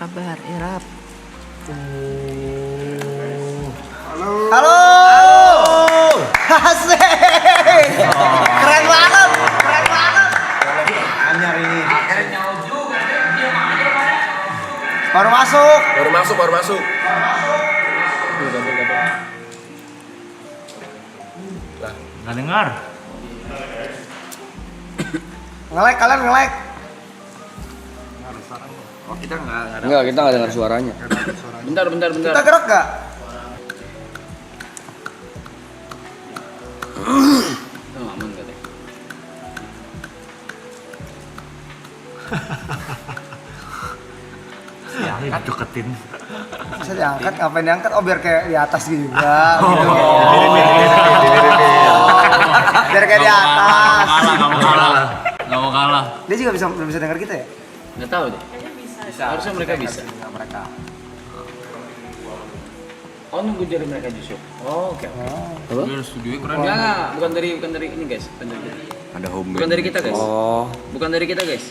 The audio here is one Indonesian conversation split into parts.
Kabar Irap. Halo. Halo. Asik. Keren banget. Keren banget. Anyar ini. Baru masuk. Baru masuk. Nggak dengar. Nge-like kalian nge-like. Oh, kita enggak ada. Enggak, kita nggak dengar suaranya. Bentar. Kita gerak gak? Aman katanya. Ya, deketin. Bisa diangkat, ngapain diangkat? Oh biar kayak di atas juga. Gitu. Biar kayak di atas. Nggak mau kalah. Dia juga belum bisa dengar kita ya? Nggak tahu deh. Harusnya mereka bisa. Mereka. Oh, nunggu dari mereka justru. Oh, oke. Dia ada studio keren. Enggak, bukan dari ini guys. Ada home Bukan dari kita guys. Oh. Bukan dari kita guys.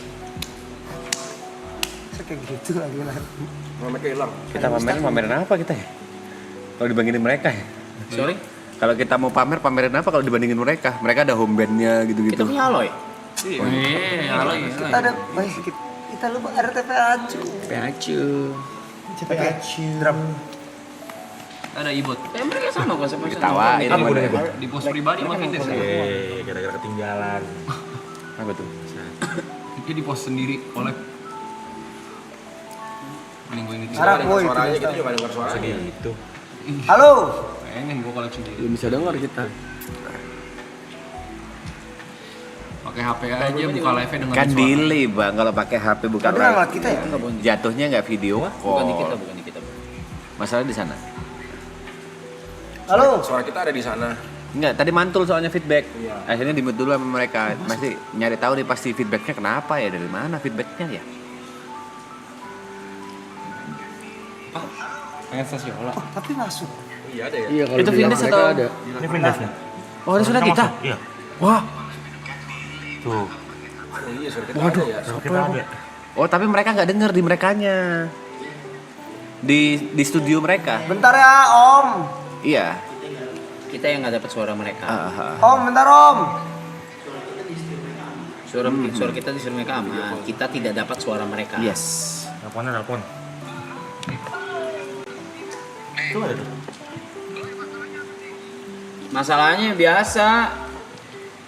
Kayak gitu lagi lah. Mereka hilang. Kita pamerin apa kita ya? Kalau dibandingin mereka ya? Sorry. Kalau kita mau pamerin apa kalau dibandingin mereka? Mereka ada home bandnya Kita gitu-gitu. punya Aloy. Halo. Kita ada, kita lupa RTP Acu. PACU. Drum. Ada ibot. Mereka sama konsepnya. Ditawain. Apa di pos pribadi sama Vindes ya? Gara-gara ketinggalan. Apa tuh? Dia di pos sendiri oleh minggu ini Harap boy. Suaranya kita juga dengar suaranya. Gitu. Halo. pengen gua koleksi sendiri. Belum bisa dengar kita. Pakai HP aja buka live dengan Kan delay bang kalau pakai HP bukan Tapi nggak live. ngeliat kita ya? Jatuhnya nggak video Bukan di kita, call. bukan di kita. Masalah di sana. Halo. Suara kita ada di sana. Enggak, tadi mantul soalnya feedback. Iya. Akhirnya di-mute dulu sama mereka. Masih nyari tahu nih pasti feedbacknya kenapa ya, dari mana feedbacknya ya. Oh, tapi masuk. Iya ada ya. Iya, kalau Itu bilang Vindes mereka atau- ada. Ini Vindesnya. Oh, ada sudah kita. Iya. Wah. Tuh. Oh iya suara kita ada ya. Kita ada. Oh, tapi mereka nggak denger di merekanya. Di studio mereka. Bentar ya, Om. Iya. Kita yang nggak dapat suara mereka. Om, bentar Om. Suara kita disuruh mereka aman. Kita tidak dapat suara mereka. Yes. Telepon. Itu ada tuh. Masalahnya biasa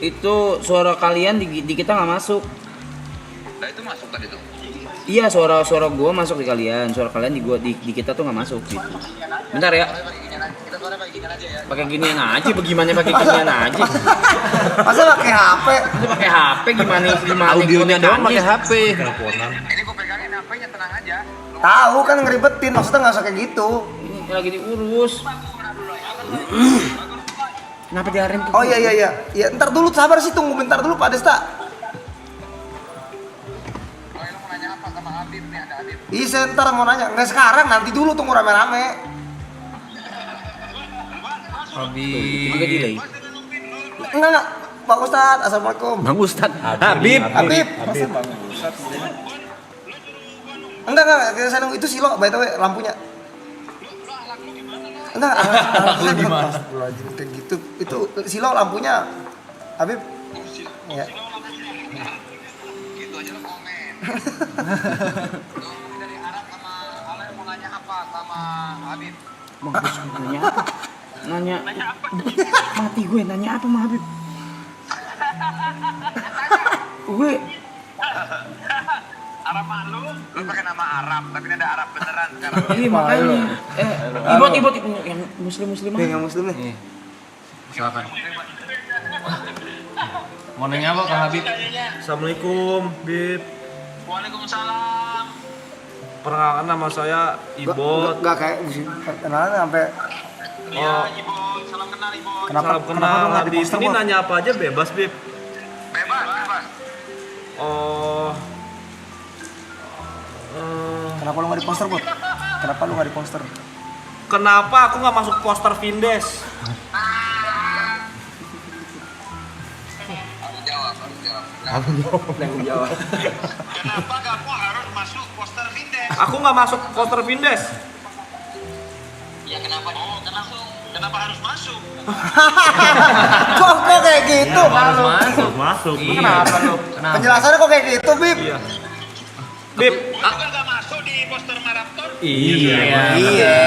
itu suara kalian di kita nggak masuk. Nah itu masuk tadi tuh. Iya, suara gua masuk di kalian, suara kalian di kita tuh nggak masuk gitu. Bentar ya. Kita suara kayak gini aja ya. Pakai ginian aja, bagaimana pakai ginian aja? Masa pakai HP? Masa pakai HP gimana? Audionya doang pakai HP. Ini gue pegangin HP-nya tenang aja. Tahu kan ngeribetin, maksudnya nggak usah kayak gitu. Ini lagi diurus. Kenapa diarem tuh? Oh iya. Ya ntar dulu sabar sih, tunggu bentar dulu Pak Desta. Oh lu mau nanya apa sama Habib nih, ada Habib. Iya, saya ntar mau nanya. Nggak sekarang, nanti dulu tunggu rame-rame. Juga delay. Enggak. Pak Ustadz, Assalamualaikum. Bang Ustad. Habib. Habib. Enggak, saya nunggu itu Silo, by the way, lampunya. Enggak, alat gimana? Kayak gitu. Itu Silo lampunya. Habib. Ya. Gitu aja lu komen. Lu dari Arab sama Ale mau nanya apa sama Habib? Bagus, nanya apa? Nanya mati gue, nanya apa sama Habib? Gue Arab malu? Lu pakai nama Arab, tapi ini ada Arab beneran sekarang. ini makanya ibot yang muslim Yang muslim nih. Silakan. Mau nanya apa Kang Habib? Assalamualaikum, Bib. Waalaikumsalam. Perkenalkan nama saya Ibot. Enggak kayak kenalan sampai Oh, Ibu, salam kenal Ibu. salam kenal. Habis ini nanya apa aja bebas, Bib. Bebas. Oh, Kenapa lu nggak di poster, Bud? Kenapa lu nggak di poster? kenapa aku nggak masuk poster Vindes? Kenapa kamu harus masuk poster Vindes? Aku nggak masuk poster Vindes. Ya kenapa? Kenapa harus masuk? Kok kayak gitu? Harus masuk. Masuk. Kenapa lu? Kenapa? Penjelasannya kok kayak gitu, Bib? Iya. Bib, Lu kan gak masuk di poster maraton. iya. Iya.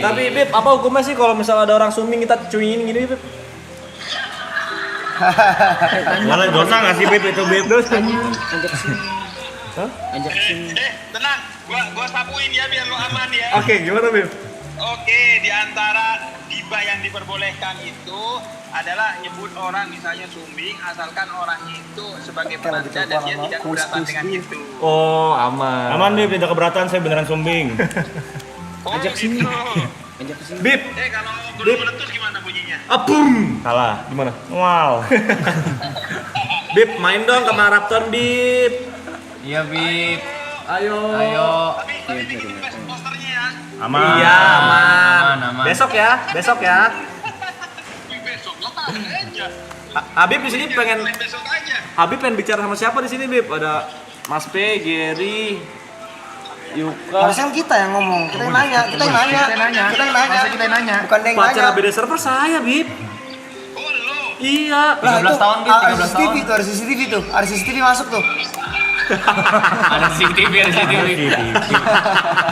Tapi Bib, apa hukumnya sih kalau misalnya ada orang suming kita cuingin gini, Bib? Boleh dosa nggak sih Bib itu Bib? Ajak sini. Hah? Ajak sini. Tenang, gua sapuin ya biar lu aman ya. Oke, gimana Bib? Oke, di antara gibah yang diperbolehkan itu adalah nyebut orang misalnya sumbing asalkan orangnya itu sebagai penaja dan dia tidak keberatan dengan itu. Oh, aman. Aman Bib, tidak keberatan, saya beneran sumbing. Oh, Ajak sini. gitu. Ajak sini. Bib, Kalau belum meletus gimana bunyinya? apung. Salah. Gimana? Wow. Bib, main dong ke Marapton, Bib. Iya, Bib. Ayo. Tapi bikin posternya ya. Aman. Iya, aman. Aman. Besok ya. Besok lah aja. Habib di sini pengen Besok aja. Habib pengen bicara sama siapa di sini, Bib? Ada Mas P, Gary, Yuka. Harusnya kita yang ngomong, kita yang nanya. Kita yang nanya. Masa kita yang nanya? Bukan dia yang Pacar nanya. beda server saya, Bib. Oh, lu. Iya. 13 tahun, Bib, 13 tahun. Ada CCTV tuh, ada CCTV masuk tuh. Ada CCTV, ada CCTV.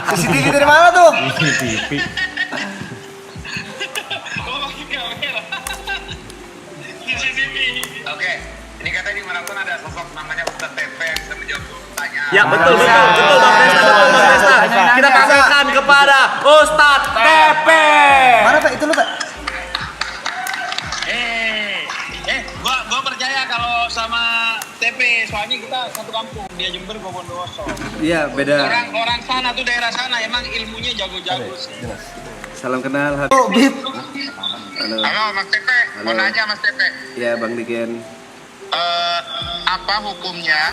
CCTV dari mana tuh? CCTV. Oh, pakai kamera. CCTV. Oke, ini katanya di maraton ada sosok namanya Ustadz TP yang bisa menjawab pertanyaan. Ya, betul Bang Desta, Bang Desta. Kita panggilkan kepada Ustadz TP. Mana Pak? Itu lu Pak? Gua percaya kalau sama TP, soalnya kita satu kampung, dia Jember, gua Bondowoso. Iya, beda. Orang sana tuh daerah sana emang ilmunya jago-jago sih. Salam kenal, Habib. Oh, Bib. Halo. Halo Mas TP, mau Halo. nanya Mas TP. Iya, Bang Diken. Apa hukumnya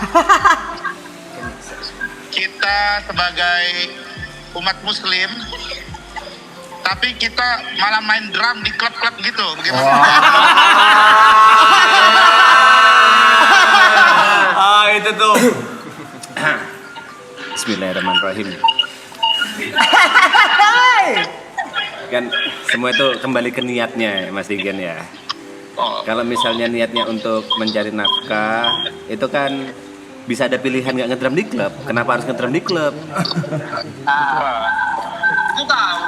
kita sebagai umat muslim tapi kita malah main drum di klub-klub gitu, bagaimana? Itu tuh. Bismillahirrahmanirrahim. Kan semua itu kembali ke niatnya, Mas Diken ya. Kalau misalnya niatnya untuk mencari nafkah, itu kan bisa ada pilihan nggak ngedrum di klub. Kenapa harus ngedrum di klub? Itu tahu.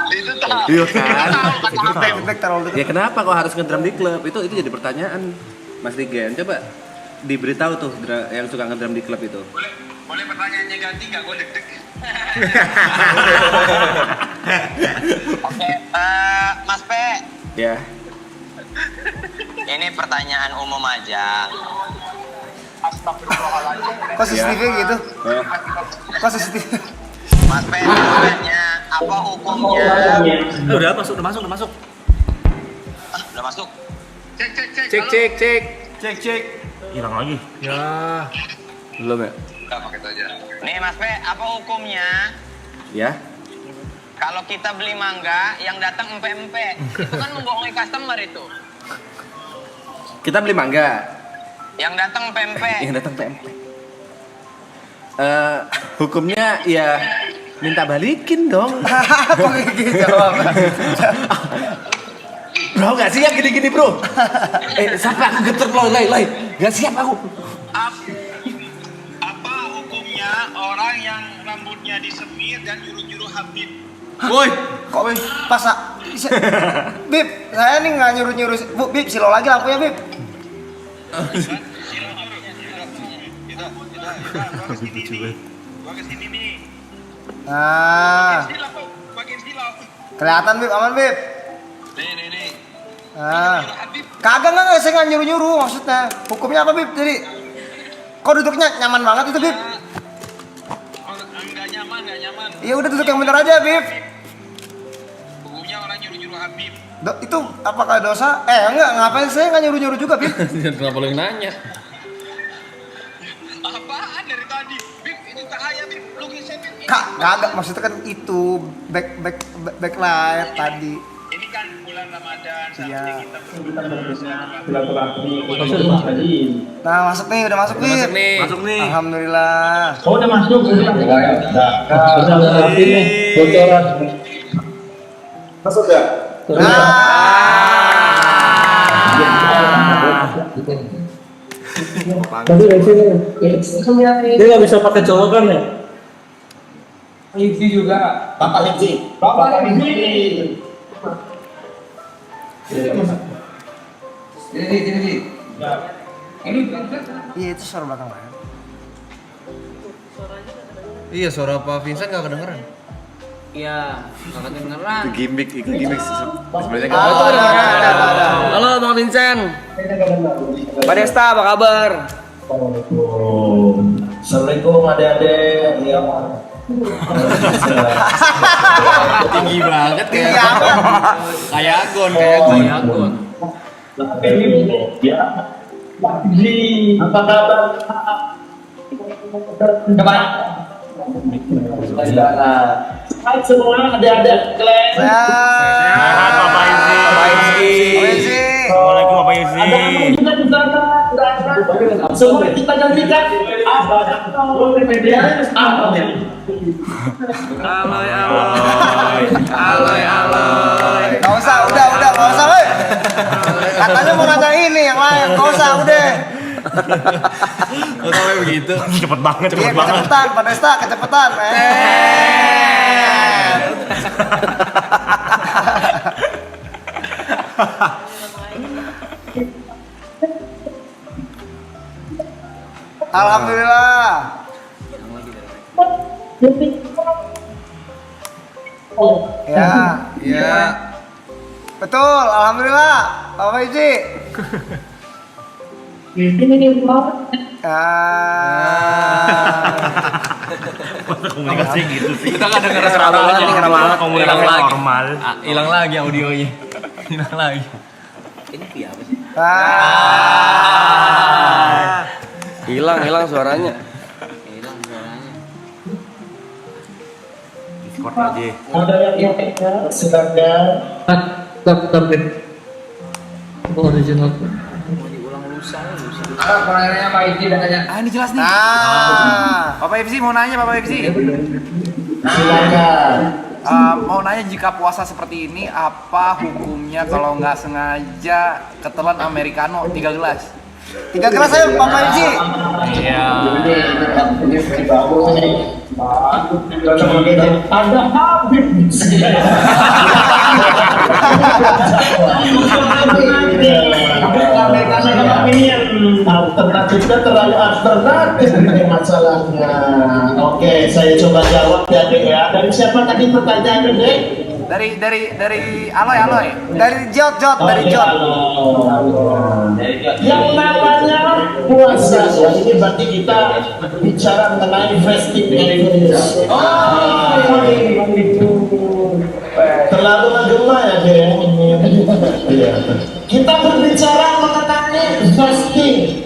Iya kan? Feedback terlalu dekat. Ya kenapa kok harus ngedrum di klub? Itu jadi pertanyaan, Mas Diken. Coba diberitahu tuh yang suka ngedrum di klub itu. Boleh pertanyaannya ganti nggak? Gue deg-deg. Oke, Mas P, Ya. ini pertanyaan umum aja. Kok CCTV gitu? Oh. Kok CCTV? Mas P, tanya apa hukumnya? Udah masuk. Udah masuk. Cek. Hilang lagi. Ya. Belum ya? Udah pakai itu aja. Nih Mas P, apa hukumnya Ya. kalau kita beli mangga yang datang empe-empe? Itu kan membohongi customer itu. Kita beli mangga. Yang datang empe-empe. Yang datang PMP. Hukumnya ya minta balikin dong. Kok kayak gitu jawab? Bro, gak siap gini-gini bro. Sampai aku geter lay. Gak siap aku. Apa hukumnya orang yang rambutnya disemir dan juru-juru Habib? Woi, Kok pas Bib, saya nih nggak nyuruh-nyuruh. Bu, Bib, silo lagi lampunya, Bib. Gua kesini nih. Nah, Bagian silau. kelihatan Bib, aman Bib. Nih. Nah, Habib. kagak nggak, saya nggak nyuruh-nyuruh maksudnya. Hukumnya apa Bib? Jadi, kok duduknya nyaman banget itu Bib? Enggak nyaman. Ya udah duduk yang bener aja Bib. Hukumnya orang nyuruh-nyuruh Habib. Itu apakah dosa? Enggak, ngapain saya nggak nyuruh-nyuruh juga Bib? Kenapa boleh nanya? Apaan dari tadi? Bib, itu cahaya Bib. Lu ngisep Bib. Kagak, maksudnya kan itu backlight tadi. Ini kan bulan bulan Ramadan Iya. saatnya kita bisa Nah, masuk nih, udah masuk nih. Masuk nih. Alhamdulillah. Dia nggak bisa pakai colokan ya? Iya, itu suara belakang kan. Iya, suara Pak Vincent nggak kedengeran. Iya, nggak kedengeran. Itu gimmick sebenarnya Ah, itu ada. Halo Bang Vincent. Pak Desta, apa kabar? Assalamualaikum adik-adik. Ya. Tinggi banget Iya, kayak aman. kayak agon. Agon. Ya. Apa kabar? Hai semua adik-adik kalian. Sehat Bapak Izzi. Bapak Izzi. Assalamualaikum Bapak Izzi. Ada kamu juga di sana. Semua kita gantikan. Gak usah, udah, gak usah, woi. Katanya mau nanya ini yang lain, gak usah, udah. Kok sampai begitu? Cepet banget, Iya, cepet banget. kecepatan, Pak Desta, kecepatan. Alhamdulillah. Ya, Iya. betul. Alhamdulillah. Bapak Iji. Komunikasi gitu sih. Kita nggak dengar suara lo aja. Komunikasi normal. Hilang lagi audionya. Hilang lagi. Ini via apa sih? Hilang suaranya. Hilang suaranya. Discord aja. Ada yang silakan. Original. Mau diulang lusa. Ah, ini jelas nih. Nah, Bapak Ifzi mau nanya, Bapak Ifzi. Silakan. Mau nanya jika puasa seperti ini apa hukumnya kalau nggak sengaja ketelan americano 3 gelas? 3 gelas ayo Bapak Iji. Iya. Ada Habib. Alternatifnya terlalu alternatif ini masalahnya. Oke, saya coba jawab ya Dek ya. Dari siapa tadi pertanyaannya Dek? Dari Aloy. Dari Jot, dari Jot. Yang namanya puasa ya, ini berarti kita bicara mengenai festive activities. Terlalu menggema ya Dek. Iya. Kita berbicara mengenai fasting.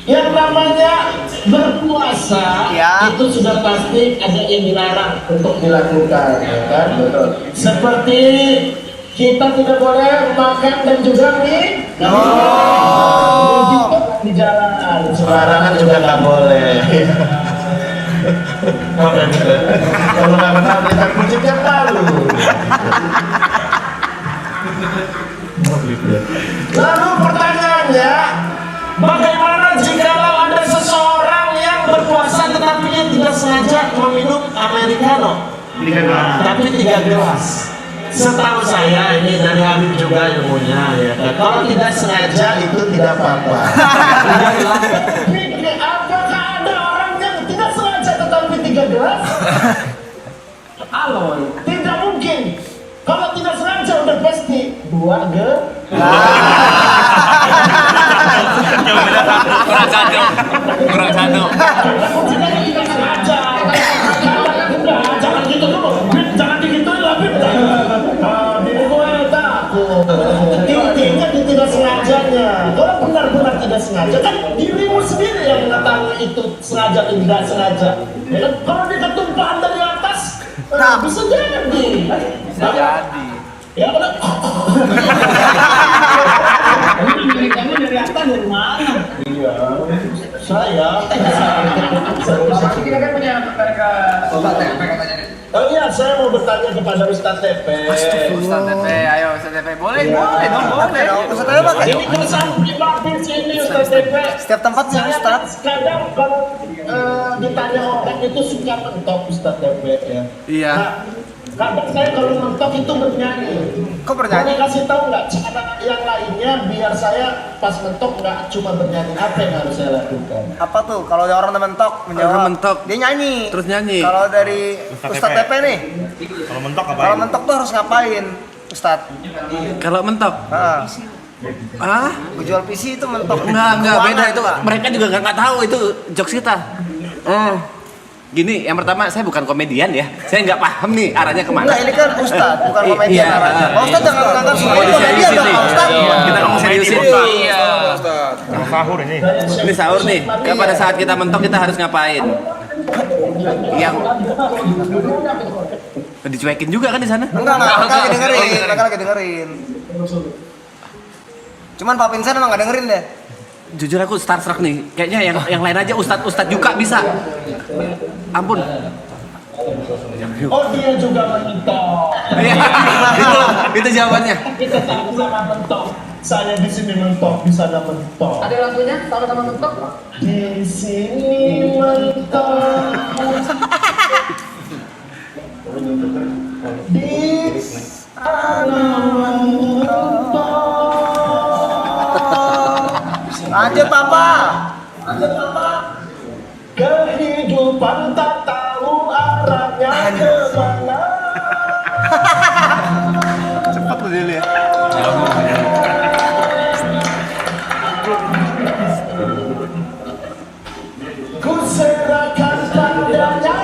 Yang namanya berpuasa Ya. itu sudah pasti ada yang dilarang untuk dilakukan, ya kan? Betul. Seperti kita tidak boleh makan dan juga minum di jalan. Sembarangan juga nggak boleh. Kalau nggak benar kita kucingkan malu. Lalu pertanyaannya, bagaimana jika ada seseorang yang berpuasa tetapi dia tidak sengaja meminum americano, tapi 3 gelas? Setahu saya ini dari Habib juga ilmunya ya. Kalau tidak sengaja itu tidak apa-apa. Apakah ada orang yang tidak sengaja tetapi 3 gelas? Halo, tidak mungkin. Kalau tidak sengaja udah pasti 2 gelas. Kurang satu. Jangan gitu dulu. Jangan digituin lah, Bib. Bib gue takut. Intinya tidak sengajanya. Kalau benar-benar tidak sengaja, kan dirimu sendiri yang mengetahui itu sengaja atau tidak sengaja. Ya kan? Kalau dia ketumpahan dari atas, bisa jadi. Bisa jadi. Ya udah. Kamu dari atas dari mana? Iya. Saya. Kita kan punya mereka Ustaz TP katanya nih. Oh iya, saya mau bertanya kepada Ustaz TP. Ustaz TP, ayo Ustaz TP. Boleh dong, boleh. Ustaz TP pakai. Ini kesan pribadi sini Ustaz TP. Setiap tempatnya Saya Ustaz. kadang kalau ditanya orang itu suka mentok Ustaz TP ya. Iya. Nah, kadang saya kalau mentok itu bernyanyi. Kok bernyanyi? Boleh kasih tahu nggak cara yang lainnya biar saya pas mentok nggak cuma bernyanyi, apa yang harus saya lakukan? Apa tuh? Kalau ada orang mentok menjawab. Orang mentok. Dia nyanyi. Terus nyanyi. Kalau dari Ustaz TP nih. Kalau mentok apa? Kalau mentok tuh harus ngapain? Ustaz. Kalau mentok. Heeh. Ah? Jual PC itu mentok. Enggak, beda Keuangan, itu. Pak. Mereka juga nggak tahu itu jokes kita. Gini, yang pertama saya bukan komedian ya. Saya nggak paham nih arahnya kemana. Enggak, ini kan Ustaz, bukan komedian Iya. arahnya. Pak Ustaz jangan menganggap semua Oh, itu komedian diseriusin dong, nih. Pak Ustaz. Kita ngomong seriusin. Iya. Sahur ini. Ini sahur nih. Kan pada saat kita mentok kita harus ngapain? Yang dicuekin juga kan di sana? Enggak, mereka lagi dengerin, mereka lagi dengerin. Cuman Pak Vincent emang nggak dengerin deh. Jujur aku starstruck nih. Kayaknya yang lain aja ustadz juga bisa. Ampun. Oh dia juga mentok. Iya, itu jawabannya. Kita sama-sama mentok. Saya di sini mentok, di sana mentok. Ada lagunya sama-sama mentok. Di sini mentok. Di sana mentok. Lanjut Papa. Kehidupan tak tahu arahnya kemana. Cepat lu dulu ya. Ku serahkan padanya.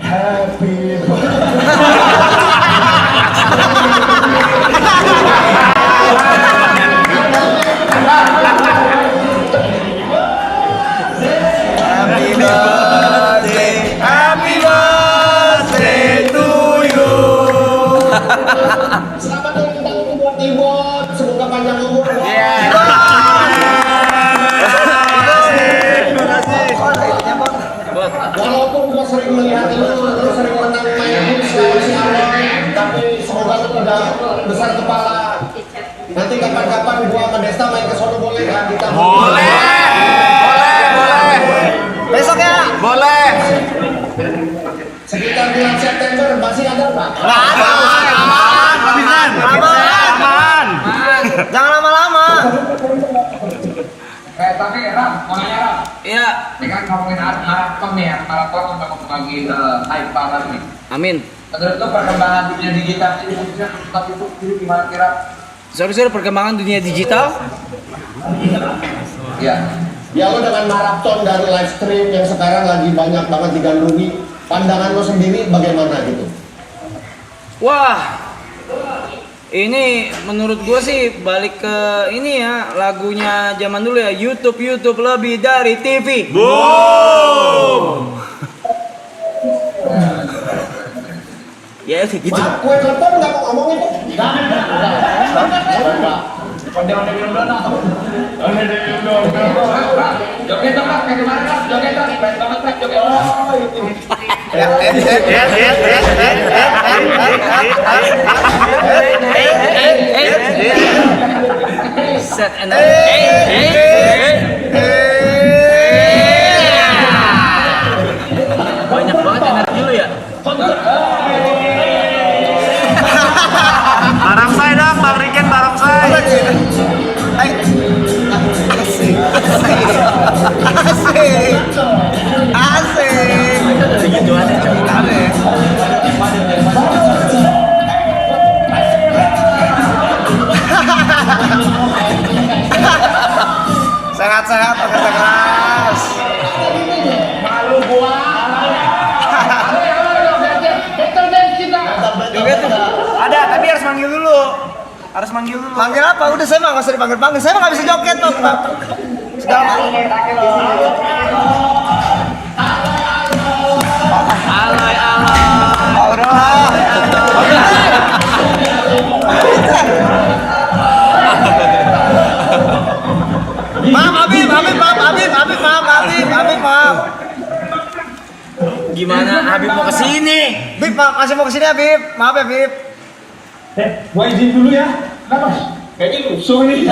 Happy birthday. Happy birthday, happy birthday to you. Selamat ulang tahun buat Ibot. Semoga panjang umur. Walaupun gua sering melihat lu sering menang main tapi semoga lu tidak besar kepala. Nanti kapan-kapan gua sama Desta main ke sono boleh kan kita? Besok ya. Boleh. Sekitar bulan September masih ada Pak? Nggak ada. Aman. Jangan lama-lama. Tapi Ram, mau nanya Ram. Iya. Ini kan ngomongin maraton nih ya, maraton udah mau lagi hype banget nih. Amin. Menurut lo perkembangan dunia digital ini khususnya tetap itu gimana kira? Sorry, perkembangan dunia digital. Iya. Ya lo dengan maraton dan live stream yang sekarang lagi banyak banget digandrungi, pandangan lo sendiri bagaimana gitu? Wah, ini menurut gue sih balik ke ini ya, lagunya zaman dulu ya, YouTube lebih dari TV. Boom. Ya gitu. Pak, kue klepon nggak mau ngomongin? Nggak. Joget dong, kayak kemarin kan, joget dong, baik banget kan, joget. Set and banyak banget energi lu ya. Barongsai dong, Bang Riken barongsai. Sehat-sehat, bekerja keras. Malu gua. Joget tuh. Ada, tapi harus manggil dulu. Harus manggil dulu. Manggil apa? Udah saya mah nggak usah dipanggil-panggil. Saya mah nggak bisa joget tuh, Pak. Sudah. Alay. Udah. Gimana Habib mau kesini? Bib, makasih mau kesini ya Bib. Maaf ya Bib. Gua izin dulu ya. Kenapa? Kayaknya lusuh nih.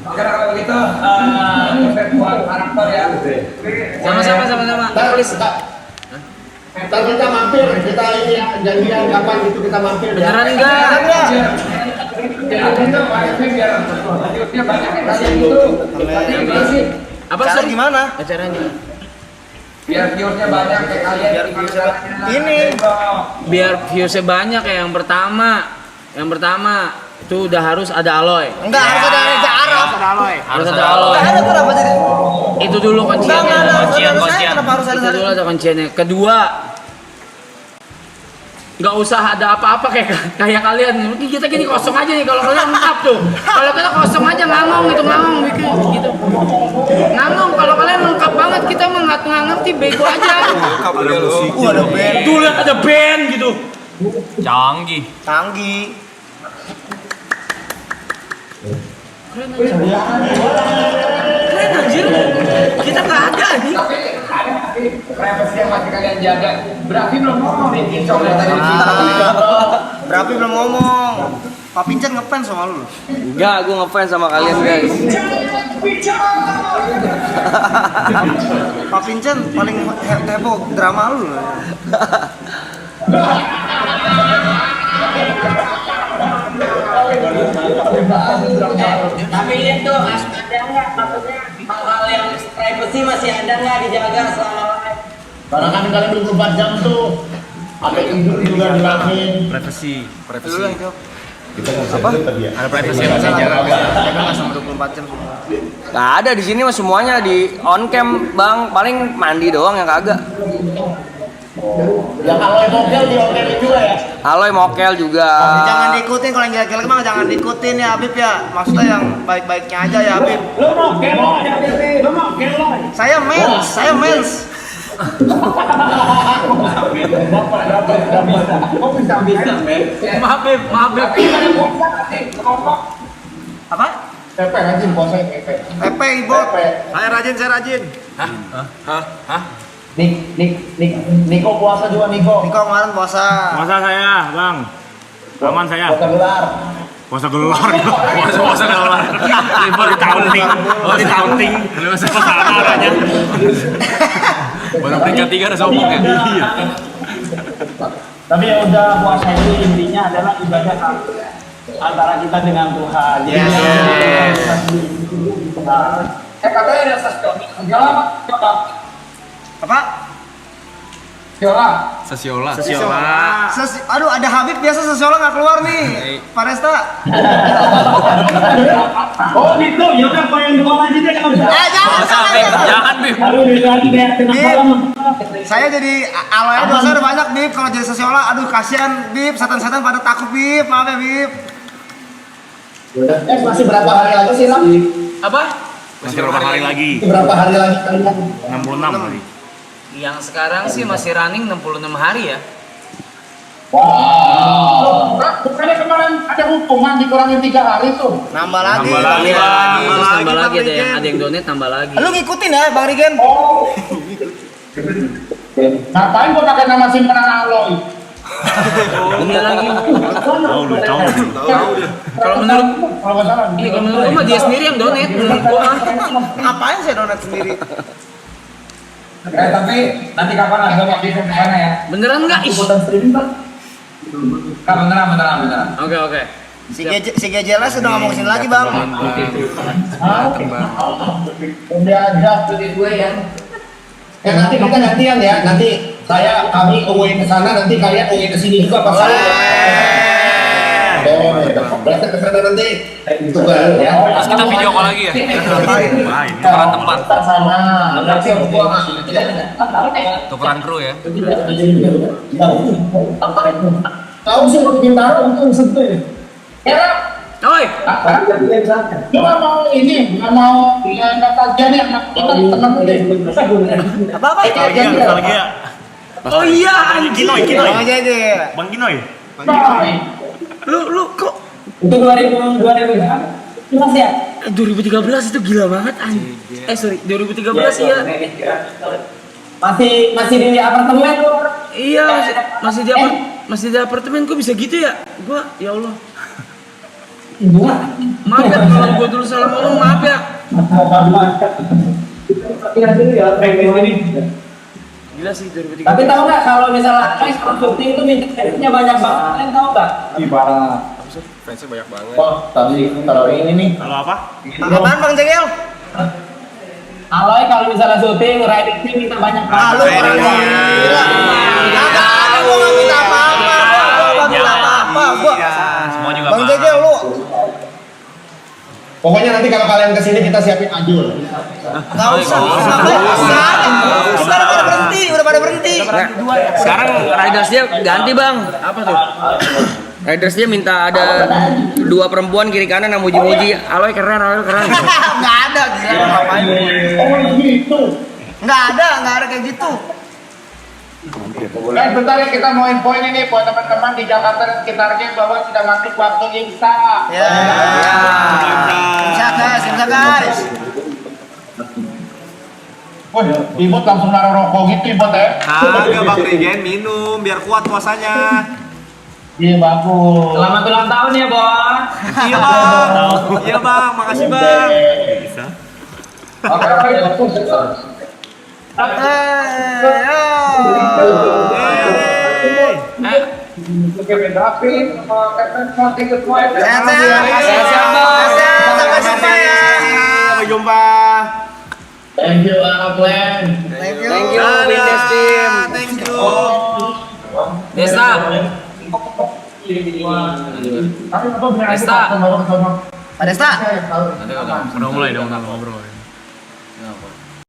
Oke, kalau begitu kita buat karakter ya. Sama-sama. Polis. Ntar kita mampir, kita ini ya, janjian kapan gitu kita mampir. Beneran enggak? Apa Cara sorry? gimana? Acaranya? Biar viewersnya banyak kayak kalian. Ini. Biar viewsnya banyak ya. Yang pertama itu udah harus ada Aloy. Enggak, harus ada Reza Arab. Harus ada Aloy. Enggak ada kenapa jadi? Itu dulu kunciannya. Kuncian. Kenapa harus ada? Itu dulu ada kunciannya. Kedua, nggak usah ada apa-apa kayak kalian. Mungkin kita gini kosong aja nih. Kalau kalian lengkap tuh. Kalau kita kosong aja ngangong bikin gitu. Ngangong. Kalau kalian lengkap banget kita mah nggak ngerti bego aja. Ada band. Tuh lihat ada band gitu. Canggih. Keren anjir. Kita nggak ada nih. Tapi privasi yang masih kalian jaga. Berarti belum ngomong nih Kincong ya tadi. Berapi belum ngomong. Pak Pincen ngefans sama lu. Enggak, gue ngefans sama kalian guys. Pak Pincen paling heboh drama lu. Tapi ini tuh ada nggak maksudnya hal-hal yang privacy masih ada nggak dijaga selama live? Karena kan kalian 24 jam tuh ada tidur juga dilakuin. Privasi. Lu yang jawab. Ada privasi yang saya jaga. Jaga nggak sama 24 jam. Gak ada di sini mah semuanya di on cam bang. Paling mandi doang yang kagak. Ya kalau mokel di hotel juga ya. Aloy mokel juga. Jangan diikutin kalau yang jelek-jelek mah jangan diikutin ya Habib ya. Maksudnya yang baik-baiknya aja ya Habib. Lu mokel lo, lu mokel lo. Saya mens. Maaf Beb. Apa? Pepe rajin puasa Pepe. Pepe Ibot. Saya rajin. Niko puasa juga Niko. Niko kemarin puasa. Puasa saya, Bang. Aman saya. Puasa gelar. Puasa gelar. Puasa gelar. Ini di counting. Lu puasa aja. Baru peringkat 3 udah sombong ya. Iya. Tapi ya udah puasa itu intinya adalah ibadah antara kita dengan Tuhan. Yes. Katanya ada sesiola apa? Apa? Sesiola. Aduh ada Habib biasa sesiola nggak keluar nih. Pak Resta. Oh gitu, ya udah kau yang dua aja deh kalau Jangan Beb. Aduh lagi kayak Saya jadi aloe dosa udah banyak Bib. Kalau jadi sesiola, aduh kasihan Bib. Setan-setan pada takut Bib. Maaf ya Bib. masih berapa hari lagi sih Ram? Apa? Masih berapa hari lagi? Berapa hari lagi kalian? 66 hari. Yang sekarang sih masih running 66 hari ya. Wow. Bukannya kemarin ada hukuman dikurangin 3 hari tuh. Nambah lagi. Terus tambah lagi ada yang donate tambah lagi. Lu ngikutin ya Bang Rigen? Oh. Ngapain gua pakai nama simpanan Aloy? Iya lagi. Tahu. Kalau menurut Kalau nggak salah. ini kalau menurut gua mah dia sendiri yang donate menurut gua mah. Ngapain saya donat sendiri? Tapi nanti kapan ada waktu ke sana ya? Beneran enggak? Ih. Beneran. Oke. Si GJLS udah ngomong kesini lagi Bang. Udah ajak gue ya. Nanti kita gantian ya. Nanti kami away ke sana, nanti kalian away ke sini juga pas. Berarti ke sana nanti tugas ya. Terus kita video call lagi ya. Tukeran tempat. Sana. Nanti gua Tukeran kru ya. Tahu sih mau Bintaro untuk sentuh. Ya. Oi. Cuma mau ini, nggak mau nostalgia nih anak kita tenang deh. Apa? Nostalgia. Oh iya anjing. Kinoy. Bang Jadi. Bang Kinoy. Lu kok Itu 2000 ya? Jelas ya? 2013 itu gila banget anjing. Sorry, 2013 ya. Masih di apartemen lu. Iya, masih di apartemen kok bisa gitu ya? Gua ya Allah. Maaf ya kalau gua dulu salah ngomong, maaf ya. Gila sih 2013. Tapi tahu nggak kalau misalnya Alex syuting itu minta banyak banget, kalian tahu nggak? Fansnya banyak banget. Kalau ini nih. Kalau apa? Apaan Bang Jengel? Aloy kalau misalnya syuting, riding team minta banyak banget. Lu gila. Kagak, gua nggak minta apa-apa. Gua nggak minta apa-apa. Gua. Semua juga Bang Jengel lu. Pokoknya nanti kalau kalian kesini kita siapin ajul. Nggak usah. Kita udah pada berhenti. Sekarang ridersnya ganti bang. Apa tuh? Ridersnya minta ada 2 perempuan kiri kanan yang muji-muji. Aloy keren, Aloy keren. Nggak ada gila ngapain? Oh gitu. Nggak ada kayak gitu. Bentar ya, kita mau infoin ini buat teman-teman di Jakarta dan sekitarnya bahwa sudah masuk waktu imsak. Ya. Bisa guys. Wah, Ibut langsung naruh rokok gitu Ibut ya. Kagak Bang Regen, minum biar kuat puasanya. Iya bagus. Selamat ulang tahun ya, Bang. Iya bang, makasih bang. Bisa. Sampai jumpa. Thank you Glenn. Thank you. Thank you, Vintage Team. Thank you. Desta. Pak Desta. Udah mulai dong ngobrol.